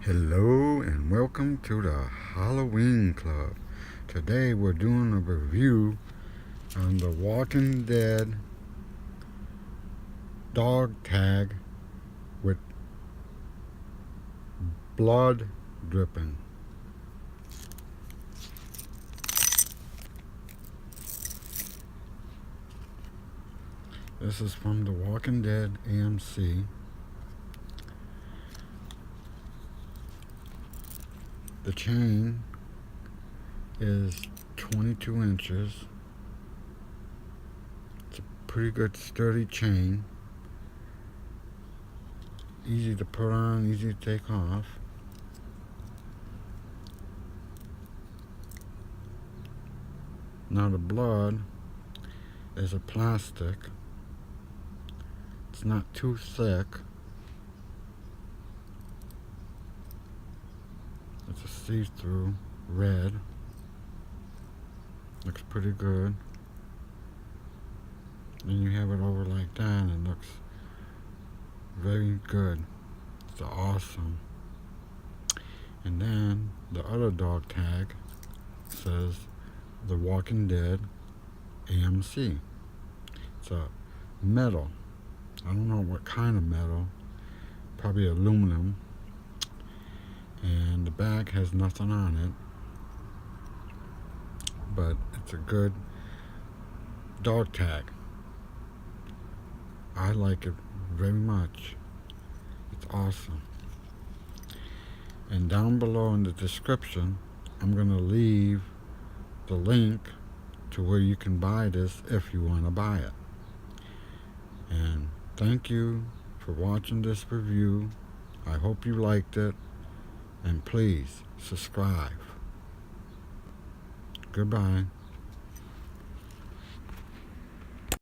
Hello and welcome to the Halloween Club. Today we're doing a review on the Walking Dead dog tag with blood dripping. This is from the Walking Dead AMC. The chain is 22 inches. It's a pretty good sturdy chain. Easy to put on, easy to take off. Now the blood is a plastic. It's not too thick. It's a see-through red. Looks pretty good. Then you have it over like that and it looks very good. It's awesome. And then the other dog tag says The Walking Dead AMC. It's a metal. I don't know what kind of metal. Probably aluminum. And the back has nothing on it. But it's a good dog tag. I like it very much. It's awesome. And down below in the description, I'm going to leave the link to where you can buy this if you want to buy it. And thank you for watching this review. I hope you liked it. And please subscribe. Goodbye.